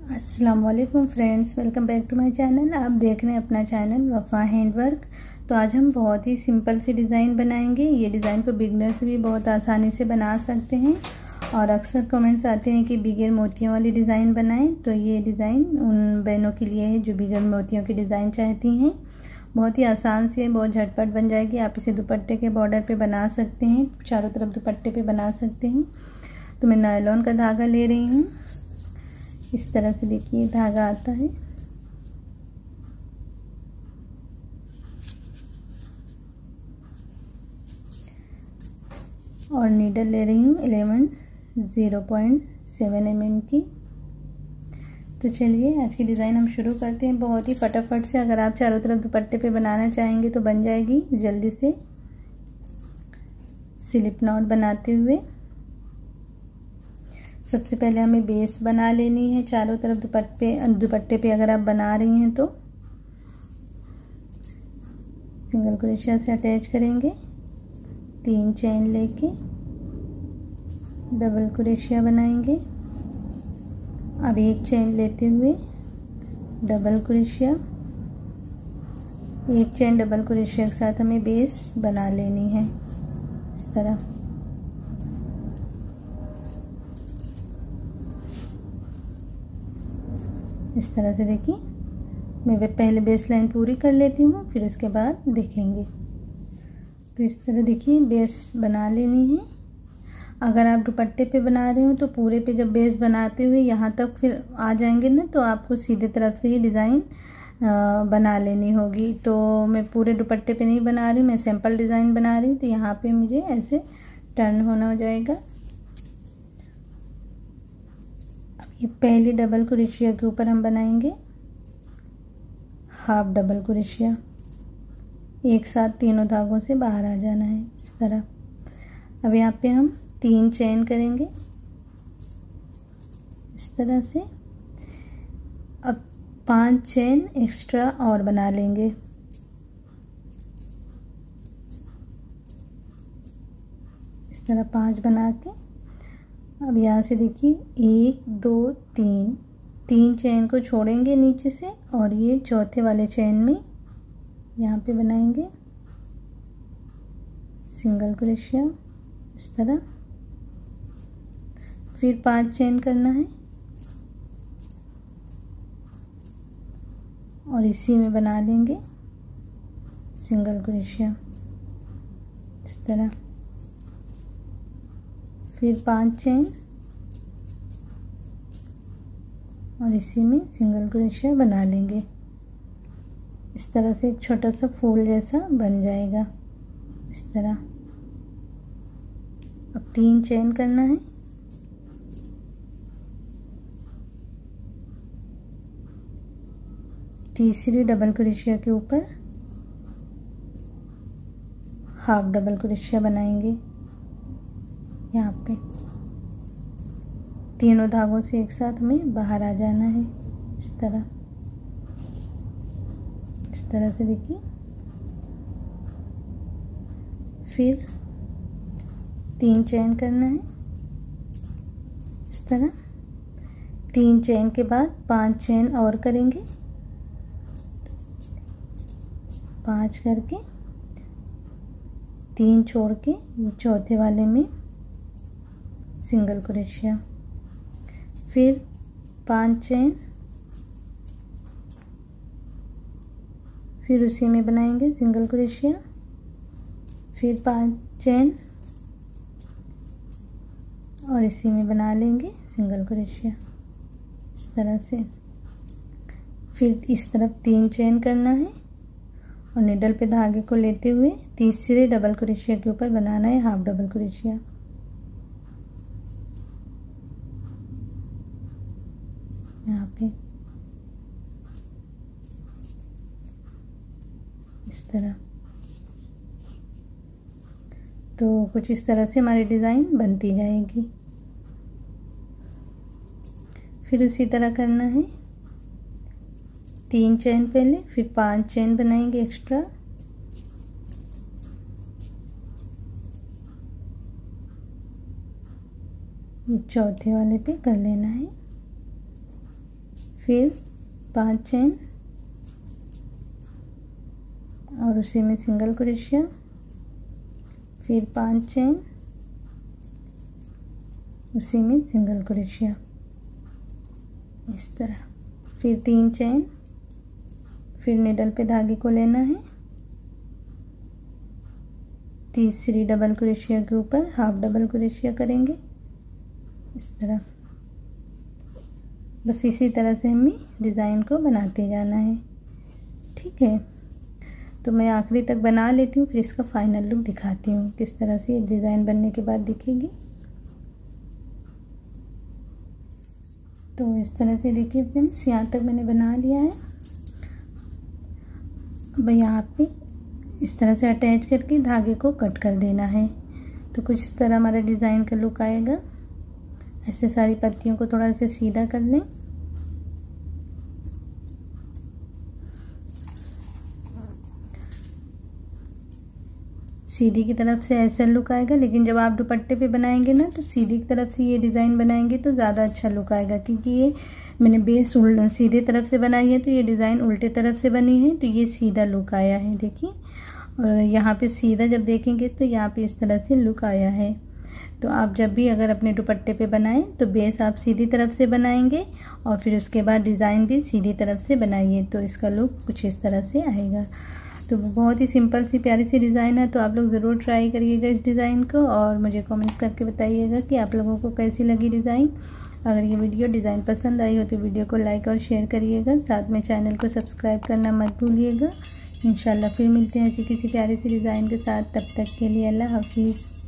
अस्सलाम वालेकुम friends, welcome back to my channel. आप देख रहे हैं अपना चैनल वफ़ा हैंडवर्क। तो आज हम बहुत ही सिंपल सी डिज़ाइन बनाएंगे। ये डिज़ाइन को बिगनर्स भी बहुत आसानी से बना सकते हैं और अक्सर कमेंट्स आते हैं कि बिगर मोतियों वाली डिज़ाइन बनाएं। तो ये डिज़ाइन उन बहनों के लिए है जो बिगर मोतियों की डिज़ाइन चाहती हैं। बहुत ही आसान से बहुत झटपट बन जाएगी। आप इसे दुपट्टे के बॉर्डर पे बना सकते हैं, चारों तरफ दुपट्टे पे बना सकते हैं। तो मैं नायलॉन का धागा ले रही हूँ। इस तरह से देखिए धागा आता है। और नीडल ले रही हूँ 0.7 mm की। तो चलिए आज की डिज़ाइन हम शुरू करते हैं बहुत ही फटाफट से। अगर आप चारों तरफ दुपट्टे पे बनाना चाहेंगे तो बन जाएगी जल्दी से। स्लिप नॉट बनाते हुए सबसे पहले हमें बेस बना लेनी है चारों तरफ दुपट्टे पे अगर आप बना रही हैं तो सिंगल क्रोशिया से अटैच करेंगे। 3 चेन लेके डबल क्रोशिया बनाएंगे। अब 1 चेन लेते हुए double crochet, 1 chain double crochet के साथ हमें बेस बना लेनी है इस तरह। इस तरह से देखिए, मैं पहले बेस लाइन पूरी कर लेती हूँ, फिर उसके बाद देखेंगे। तो इस तरह देखिए बेस बना लेनी है। अगर आप दुपट्टे पे बना रहे हो तो पूरे पे जब बेस बनाते हुए यहाँ तक फिर आ जाएंगे ना, तो आपको सीधे तरफ से ही डिज़ाइन बना लेनी होगी। तो मैं पूरे दुपट्टे पे नहीं बना रही हूँ, मैं सिंपल डिज़ाइन बना रही हूँ। तो यहाँ पे मुझे ऐसे टर्न होना हो जाएगा। ये पहली डबल क्रोशिया के ऊपर हम बनाएंगे हाफ डबल क्रोशिया। एक साथ तीनों धागों से बाहर आ जाना है इस तरह। अब यहाँ पे हम 3 चेन करेंगे इस तरह से। अब 5 चेन एक्स्ट्रा और बना लेंगे। इस तरह 5 बना के अब यहाँ से देखिए 1 2 3 चेन को छोड़ेंगे नीचे से और ये चौथे वाले चेन में यहाँ पे बनाएंगे सिंगल क्रोशिया इस तरह। फिर 5 चेन करना है और इसी में बना लेंगे सिंगल क्रोशिया इस तरह। फिर 5 चेन और इसी में सिंगल क्रोशिया बना लेंगे। इस तरह से एक छोटा सा फूल जैसा बन जाएगा इस तरह। अब 3 चेन करना है। तीसरी डबल क्रोशिया के ऊपर हाफ डबल क्रोशिया बनाएंगे। यहाँ पे तीनों धागों से एक साथ हमें बाहर आ जाना है इस तरह। इस तरह से देखिए। फिर 3 चेन करना है इस तरह। 3 चेन के बाद 5 चेन और करेंगे। 5 करके 3 छोड़ के ये चौथे वाले में सिंगल क्रोशिया। फिर 5 चेन, फिर उसी में बनाएंगे सिंगल क्रोशिया। फिर 5 चेन और इसी में बना लेंगे सिंगल क्रोशिया इस तरह से। फिर इस तरफ 3 चेन करना है और निडल पे धागे को लेते हुए तीसरे डबल क्रोशिया के ऊपर बनाना है हाफ डबल क्रोशिया। यहाँ पे इस तरह। तो कुछ इस तरह से हमारी डिज़ाइन बनती जाएगी। फिर उसी तरह करना है। 3 चेन पहले, फिर 5 चेन बनाएंगे एक्स्ट्रा। ये चौथे वाले पे कर लेना है। फिर 5 चेन और उसी में सिंगल क्रोशिया, फिर 5 चेन, उसी में सिंगल क्रोशिया इस तरह, फिर 3 चेन, फिर निडल पे धागे को लेना है, तीसरी डबल क्रोशिया के ऊपर हाफ डबल क्रोशिया करेंगे इस तरह। बस इसी तरह से हमें डिज़ाइन को बनाते जाना है, ठीक है। तो मैं आखिरी तक बना लेती हूँ, फिर इसका फाइनल लुक दिखाती हूँ किस तरह से ये डिज़ाइन बनने के बाद दिखेगी। तो इस तरह से देखिए फ्रेंड्स, यहाँ तक मैंने बना लिया है। अब यहाँ पे इस तरह से अटैच करके धागे को कट कर देना है। तो कुछ इस तरह हमारा डिज़ाइन का लुक आएगा। ऐसे सारी पत्तियों को थोड़ा सा सीधा कर लें। सीधी की तरफ से ऐसा लुक आएगा, लेकिन जब आप दुपट्टे पे बनाएंगे ना तो सीधी की तरफ से ये डिज़ाइन बनाएंगे तो ज़्यादा अच्छा लुक आएगा, क्योंकि ये मैंने बेस सीधे तरफ से बनाई है तो ये डिज़ाइन उल्टे तरफ से बनी है, तो ये सीधा लुक आया है देखिए। और यहाँ पे सीधा जब देखेंगे तो यहाँ पे इस तरह से लुक आया है। तो आप जब भी अगर अपने दुपट्टे पे बनाएं तो बेस आप सीधी तरफ से बनाएंगे और फिर उसके बाद डिज़ाइन भी सीधी तरफ से बनाइए, तो इसका लुक कुछ इस तरह से आएगा। तो बहुत ही सिंपल सी प्यारी सी डिज़ाइन है, तो आप लोग ज़रूर ट्राई करिएगा इस डिज़ाइन को और मुझे कमेंट्स करके बताइएगा कि आप लोगों को कैसी लगी डिज़ाइन। अगर ये वीडियो डिज़ाइन पसंद आई हो तो वीडियो को लाइक और शेयर करिएगा, साथ में चैनल को सब्सक्राइब करना मत भूलिएगा। इंशाल्लाह फिर मिलते हैं ऐसी किसी प्यारी सी डिज़ाइन के साथ, तब तक के लिए अल्लाह हाफिज़।